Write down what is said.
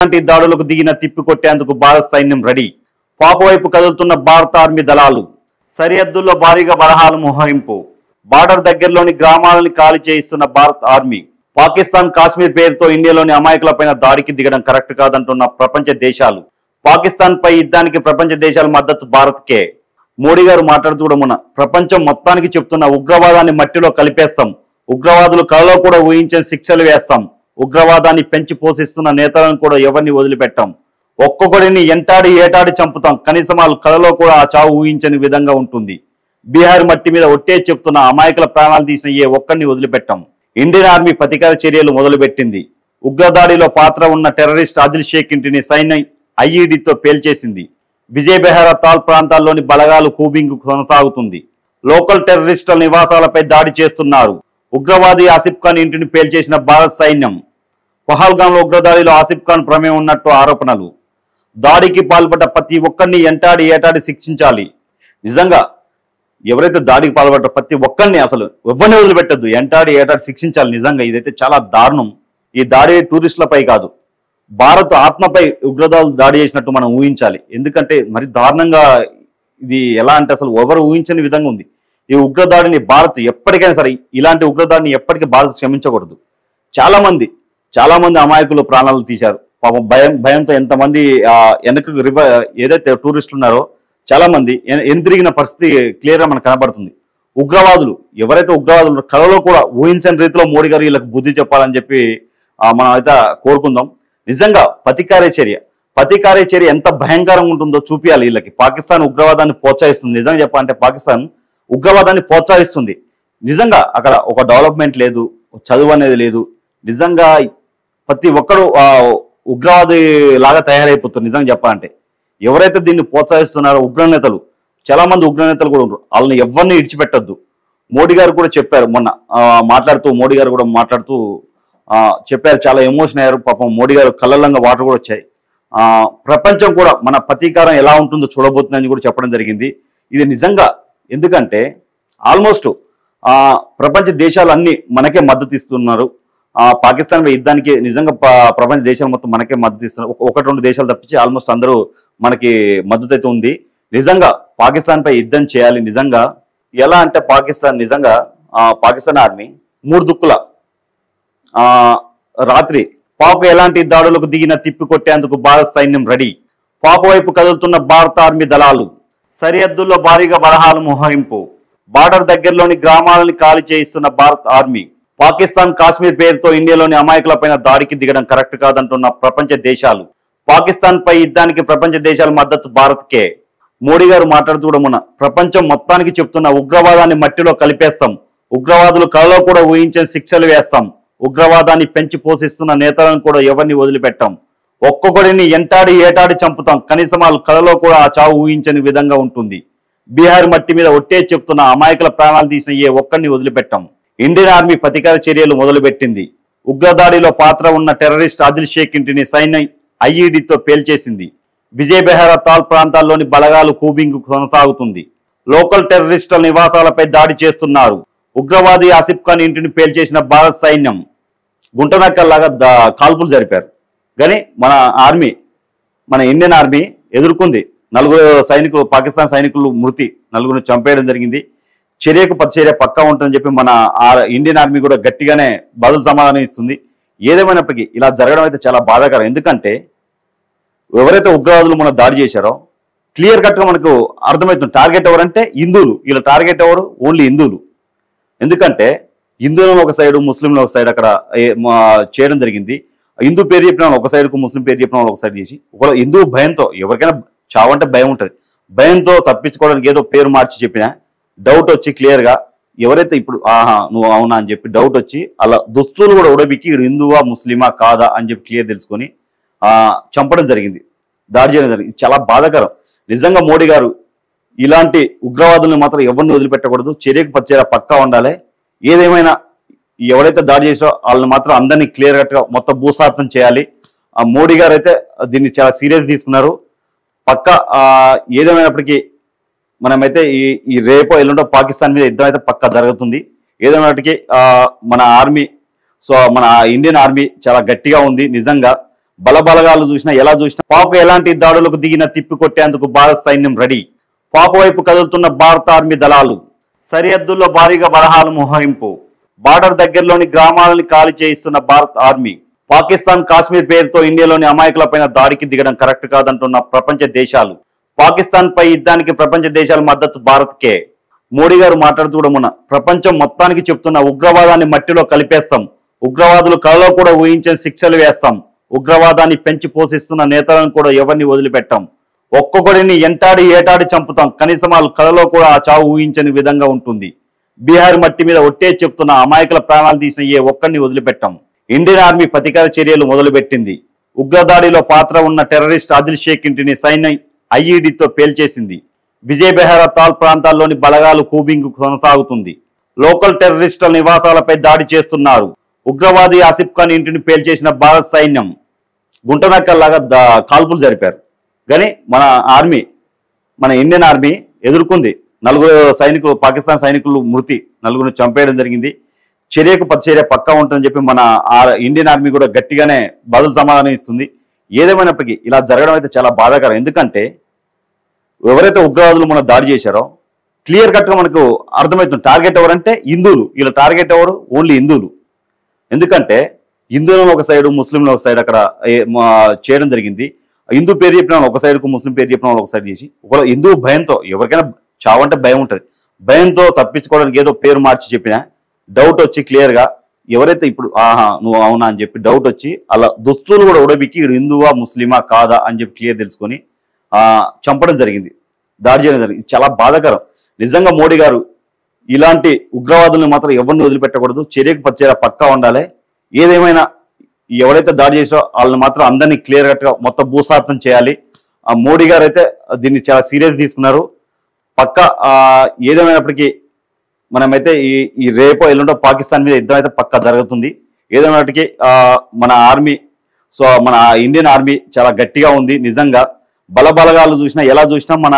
లాంటి దాడులకు దిగిన తిప్పికొట్టేందుకు భారత సైన్యం రెడీ. పాక్ వైపు కదులుతున్న భారత ఆర్మీ దళాలు. సరిహద్దుల్లో భారీగా బలహాలు మోహరింపు. బార్డర్ దగ్గరలోని గ్రామాలను ఖాళీ చేయిస్తున్న భారత ఆర్మీ. పాకిస్తాన్ కాశ్మీర్ పేరుతో ఇండియాలోని అమాయకులపైన దాడికి దిగడం కరెక్ట్ కాదంటున్న ప్రపంచ దేశాలు. పాకిస్తాన్ పై యుద్ధానికి ప్రపంచ దేశాల మద్దతు భారత్కే. మోడీ గారు మాట్లాడుతూ కూడా మొన్న ప్రపంచం మొత్తానికి చెప్తున్న ఉగ్రవాదాన్ని మట్టిలో కలిపేస్తాం, ఉగ్రవాదులు కలలో కూడా ఊహించని శిక్షలు వేస్తాం, ఉగ్రవాదాన్ని పెంచి పోషిస్తున్న నేతలను కూడా ఎవరిని వదిలిపెట్టాం, ఒక్కొక్కడిని ఎంటాడి ఏటాడి చంపుతాం, కనీసం వాళ్ళు కలలో కూడా ఆ చావు ఊహించని విధంగా ఉంటుంది. బీహార్ మట్టి మీద ఒట్టే చెప్తున్న అమాయకుల ప్రాణాలు తీసిన ఏ ఒక్కడిని వదిలిపెట్టాం. ఇండియన్ ఆర్మీ ప్రతీకార చర్యలు మొదలుపెట్టింది. ఉగ్రదాడిలో పాత్ర ఉన్న టెర్రరిస్ట్ ఆదిల్ షేక్ ఇంటిని సైన్యం ఐఈడీతో పేల్చేసింది. విజయ్ బెహారా తాల్ ప్రాంతాల్లోని బలగాలు కూబింగ్ కొనసాగుతుంది. లోకల్ టెర్రరిస్టుల నివాసాలపై దాడి చేస్తున్నారు. ఉగ్రవాది ఆసిఫ్ ఖాన్ ఇంటిని పేల్చేసిన భారత సైన్యం. పహల్గాంలో ఉగ్రదాడిలో ఆసిఫ్ ఖాన్ ప్రమేయం ఉన్నట్టు ఆరోపణలు. దాడికి పాల్పడ్డ ప్రతి ఒక్కరిని ఎంటాడి ఏటాడి శిక్షించాలి. నిజంగా ఎవరైతే దాడికి పాల్పడ్డ ప్రతి ఒక్కరిని అసలు ఎవరిని వదిలిపెట్టద్దు, ఎంటాడి ఏటాడి శిక్షించాలి. నిజంగా ఇదైతే చాలా దారుణం. ఈ దాడి టూరిస్టులపై కాదు, భారత్ ఆత్మపై ఉగ్రదాడులు దాడి చేసినట్టు మనం ఊహించాలి. ఎందుకంటే మరి దారుణంగా ఇది ఎలా అంటే అసలు ఎవరు ఊహించని విధంగా ఉంది. ఈ ఉగ్రదాడిని భారత్ ఎప్పటికైనా సరే ఇలాంటి ఉగ్రదాడిని ఎప్పటికీ భారత్ క్షమించకూడదు. చాలా మంది అమాయకులు ప్రాణాలు తీశారు. పాపం భయంతో ఎంతమంది వెనక ఏదైతే టూరిస్టులు ఉన్నారో చాలా మంది ఎదురిగిన పరిస్థితి క్లియర్ గా మనకు కనబడుతుంది. ఎవరైతే ఉగ్రవాదులు కలలో కూడా ఊహించని రీతిలో మోడీ గారు వీళ్ళకి బుద్ధి చెప్పాలని చెప్పి మనం అయితే కోరుకుందాం. నిజంగా ప్రతీకార చర్య ఎంత భయంకరంగా ఉంటుందో చూపించాలి వీళ్ళకి. పాకిస్తాన్ ఉగ్రవాదాన్ని ప్రోత్సహిస్తుంది. నిజంగా చెప్పాలంటే పాకిస్తాన్ ఉగ్రవాదాన్ని ప్రోత్సహిస్తుంది. నిజంగా అక్కడ ఒక డెవలప్మెంట్ లేదు, చదువు అనేది లేదు. నిజంగా ప్రతి ఒక్కరు ఉగ్రవాది లాగా తయారైపోతుంది. నిజంగా చెప్పాలంటే ఎవరైతే దీన్ని ప్రోత్సహిస్తున్నారో ఉగ్రనేతలు, చాలా మంది ఉగ్రనేతలు కూడా ఉన్నారు, వాళ్ళని ఎవరిని ఇడిచిపెట్టద్దు. మోడీ గారు కూడా చెప్పారు మొన్న మాట్లాడుతూ చెప్పారు, చాలా ఎమోషన్ అయ్యారు. పాపం మోడీ గారు కళ్ళల్లో వాటర్ కూడా వచ్చాయి. ప్రపంచం కూడా మన ప్రతీకారం ఎలా ఉంటుందో చూడబోతుందని కూడా చెప్పడం జరిగింది. ఇది నిజంగా ఎందుకంటే ఆల్మోస్ట్ ప్రపంచ దేశాలన్నీ మనకే మద్దతు ఇస్తున్నారు. పాకిస్తాన్ యుద్ధానికి నిజంగా ప్రపంచ దేశాలు మొత్తం మనకే మద్దతు ఇస్తున్నారు. ఒకటి రెండు దేశాలు తప్పించి ఆల్మోస్ట్ అందరూ మనకి మద్దతు అయితే ఉంది. నిజంగా పాకిస్తాన్ పై యుద్ధం చేయాలి. నిజంగా ఎలా అంటే పాకిస్తాన్ ఆర్మీ 3 దిక్కుల రాత్రి పాక్ ఎలాంటి దాడులకు దిగిన తిప్పికొట్టేందుకు భారత సైన్యం రెడీ. పాక్ వైపు కదులుతున్న భారత ఆర్మీ దళాలు. సరిహద్దుల్లో భారీగా బలహాలు మోహరింపు. బార్డర్ దగ్గరలోని గ్రామాలను ఖాళీ చేయిస్తున్న భారత ఆర్మీ. పాకిస్తాన్ కాశ్మీర్ పేరుతో ఇండియాలోని అమాయకులపైన దాడికి దిగడం కరెక్ట్ కాదంటున్న ప్రపంచ దేశాలు. పాకిస్తాన్ పై యుద్ధానికి ప్రపంచ దేశాల మద్దతు భారత్కే. మోడీ గారు మాట్లాడుతూ కూడా మొన్న ప్రపంచం మొత్తానికి చెప్తున్న ఉగ్రవాదాన్ని మట్టిలో కలిపేస్తాం, ఉగ్రవాదులు కలలో కూడా ఊహించని శిక్షలు వేస్తాం, ఉగ్రవాదాన్ని పెంచి పోషిస్తున్న నేతలను కూడా ఎవరిని వదిలిపెట్టాం, ఒక్కొక్కడిని ఎంటాడి ఏటాడి చంపుతాం, కనీసం వాళ్ళు కలలో కూడా ఆ చావు ఊహించని విధంగా ఉంటుంది. బీహార్ మట్టి మీద ఒట్టే చెప్తున్న అమాయకుల ప్రాణాలు తీసిన ఏ ఒక్కడిని వదిలిపెట్టాం. ఇండియన్ ఆర్మీ ప్రతీకార చర్యలు మొదలుపెట్టింది. ఉగ్రదాడిలో పాత్ర ఉన్న టెర్రరిస్ట్ ఆదిల్ షేక్ ఇంటిని సైన్యం ఐఈడీతో పేల్చేసింది. విజయ్ బెహారా తాల్ ప్రాంతాల్లోని బలగాలు కూబింగ్ కొనసాగుతుంది. లోకల్ టెర్రరిస్టుల నివాసాలపై దాడి చేస్తున్నారు. ఉగ్రవాది ఆసిఫ్ ఖాన్ ఇంటిని పేల్చేసిన భారత సైన్యం. గుంటనక్కల్లాగా కాల్పులు జరిపారు. కానీ మన ఇండియన్ ఆర్మీ ఎదుర్కొంది. 4 పాకిస్తాన్ సైనికులు మృతి, 4 చంపేయడం జరిగింది. చర్యకు ప్రతిచర్య పక్కా ఉంటుందని చెప్పి మన ఇండియన్ ఆర్మీ కూడా గట్టిగానే బదులు సమాధానం ఇస్తుంది. ఏదేమైనప్పటికీ ఇలా జరగడం అయితే చాలా బాధాకరం. ఎందుకంటే ఎవరైతే ఉగ్రవాదులు మన దాడి చేశారో క్లియర్ కట్ గా మనకు అర్థమవుతుంది. టార్గెట్ ఎవరంటే హిందువులు. వీళ్ళ టార్గెట్ ఎవరు? ఓన్లీ హిందువులు. ఎందుకంటే హిందువులను ఒక సైడ్, ముస్లింలు ఒక సైడ్ అక్కడ చేయడం జరిగింది. హిందూ పేరు చెప్పిన ఒక సైడ్కు, ముస్లిం పేరు చెప్పిన ఒక సైడ్ చేసి, ఒక హిందూ భయంతో, ఎవరికైనా చావంటే భయం ఉంటుంది, భయంతో తప్పించుకోవడానికి ఏదో పేరు మార్చి చెప్పినా డౌట్ వచ్చి క్లియర్ గా ఎవరైతే ఇప్పుడు నువ్వు అవునా అని చెప్పి డౌట్ వచ్చి అలా దుస్తులు కూడా ఉడబిక్కి హిందువా ముస్లిమా కాదా అని చెప్పి క్లియర్ తెలుసుకొని చంపడం జరిగింది, దాడి చేయడం జరిగింది. చాలా బాధాకరం. నిజంగా మోడీ గారు ఇలాంటి ఉగ్రవాదులను మాత్రం ఎవరిని వదిలిపెట్టకూడదు. చర్యకు ప్రతిచర్య పక్కా ఉండాలి. ఏదేమైనా ఎవరైతే దాడి చేసారో వాళ్ళని మాత్రం అందరినీ క్లియర్ కట్ గా మొత్తం భూస్థాపితం చేయాలి. మోడీ గారు అయితే దీన్ని చాలా సీరియస్ తీసుకున్నారు. పక్క ఏదేమైనప్పటికీ మనమైతే ఈ రేపో ఎల్లుండో పాకిస్తాన్ మీద యుద్ధం అయితే పక్కా జరుగుతుంది. ఏదేమైనప్పటికీ మన ఆర్మీ, మన ఇండియన్ ఆర్మీ చాలా గట్టిగా ఉంది. నిజంగా బలబలగాలు చూసినా ఎలా చూసినా పాక్ ఎలాంటి దాడులకు దిగిన తిప్పికొట్టేందుకు భారత సైన్యం రెడీ. పాక్ వైపు కదులుతున్న భారత ఆర్మీ దళాలు. సరిహద్దుల్లో భారీగా బలహాలు మోహరింపు. బార్డర్ దగ్గరలోని గ్రామాలను ఖాళీ చేయిస్తున్న భారత ఆర్మీ. పాకిస్తాన్ కాశ్మీర్ పేరుతో ఇండియాలోని అమాయకులపైన దాడికి దిగడం కరెక్ట్ కాదంటున్న ప్రపంచ దేశాలు. పాకిస్తాన్ పై యుద్ధానికి ప్రపంచ దేశాల మద్దతు భారత్కే. మోడీ గారు మాట్లాడుతూ కూడా మొన్న ప్రపంచం మొత్తానికి చెప్తున్న ఉగ్రవాదాన్ని మట్టిలో కలిపేస్తాం, ఉగ్రవాదులు కలలో కూడా ఊహించని శిక్షలు వేస్తాం, ఉగ్రవాదాన్ని పెంచి పోషిస్తున్న నేతలను కూడా ఎవరిని వదిలిపెట్టాం, ఒక్కొక్కడిని ఎంటాడి ఏటాడి చంపుతాం, కనీసం వాళ్ళ కలలో కూడా ఆ చావు ఊహించని విధంగా ఉంటుంది. బీహార్ మట్టి మీద ఒట్టే చెప్తున్న అమాయకుల ప్రాణాలు తీసిన ఏ ఒక్కడిని వదిలిపెట్టాం. ఇండియన్ ఆర్మీ ప్రతీకార చర్యలు మొదలుపెట్టింది. ఉగ్రదాడిలో పాత్ర ఉన్న టెర్రరిస్ట్ ఆదిల్ షేక్ ఇంటిని సైన్యం ఐఈడితో పేల్చేసింది. విజయ్ బెహారా తాల్ ప్రాంతాల్లోని బలగాలు కూబింగ్ కొనసాగుతుంది. లోకల్ టెర్రరిస్టుల నివాసాలపై దాడి చేస్తున్నారు. ఉగ్రవాది ఆసిఫ్ ఖాన్ ఇంటిని పేల్చేసిన భారత సైన్యం గుంటనక్కల్లాగా కాల్పులు జరిపారు. కానీ మన ఆర్మీ, మన ఇండియన్ ఆర్మీ ఎదుర్కొంది. 4 సైనికులు, పాకిస్తాన్ సైనికులు మృతి, 4 చంపేయడం జరిగింది. చర్యకు ప్రతిచర్య పక్కా ఉంటుందని చెప్పి మన ఇండియన్ ఆర్మీ కూడా గట్టిగానే బదులు సమాధానం ఇస్తుంది. ఏదేమైనప్పటికీ ఇలా జరగడం అయితే చాలా బాధాకరం. ఎందుకంటే ఎవరైతే ఉగ్రవాదులు మన దాడి చేశారో క్లియర్ కట్గా మనకు అర్థమవుతుంది. టార్గెట్ ఎవరంటే హిందువులు. వీళ్ళ టార్గెట్ ఎవరు? ఓన్లీ హిందువులు. ఎందుకంటే హిందువులను ఒక సైడు, ముస్లింలు ఒక సైడ్ అక్కడ చేయడం జరిగింది. హిందూ పేరు చెప్పిన ఒక సైడ్కు, ముస్లిం పేరు చెప్పిన ఒక సైడ్ చేసి, ఒక హిందూ భయంతో, ఎవరికైనా చావంటే భయం ఉంటుంది, భయంతో తప్పించుకోవడానికి ఏదో పేరు మార్చి చెప్పినా డౌట్ వచ్చి క్లియర్గా ఎవరైతే ఇప్పుడు నువ్వు అవునా అని చెప్పి డౌట్ వచ్చి అలా దుస్తులు కూడా ఉడబిక్కి హిందువా ముస్లిమా కాదా అని చెప్పి క్లియర్ తెలుసుకొని చంపడం జరిగింది, దాడి చేయడం జరిగింది. చాలా బాధాకరం. నిజంగా మోడీ గారు ఇలాంటి ఉగ్రవాదులను మాత్రం ఎవరిని వదిలిపెట్టకూడదు, చర్యకు ప్రతిచర్య పక్కా ఉండాలి. ఏదేమైనా ఎవరైతే దాడి చేసారో వాళ్ళని మాత్రం అందరినీ క్లియర్ కట్గా మొత్తం భూస్థాపితం చేయాలి. మోడీ గారు అయితే దీన్ని చాలా సీరియస్ తీసుకున్నారు. పక్క ఏదేమైనప్పటికీ మనమైతే ఈ రేపో ఎల్లుండో పాకిస్తాన్ మీద యుద్ధం అయితే పక్కా జరుగుతుంది. ఏదేమైనప్పటికీ మన ఆర్మీ, మన ఇండియన్ ఆర్మీ చాలా గట్టిగా ఉంది. నిజంగా బలబలగాలు చూసినా ఎలా చూసినా మన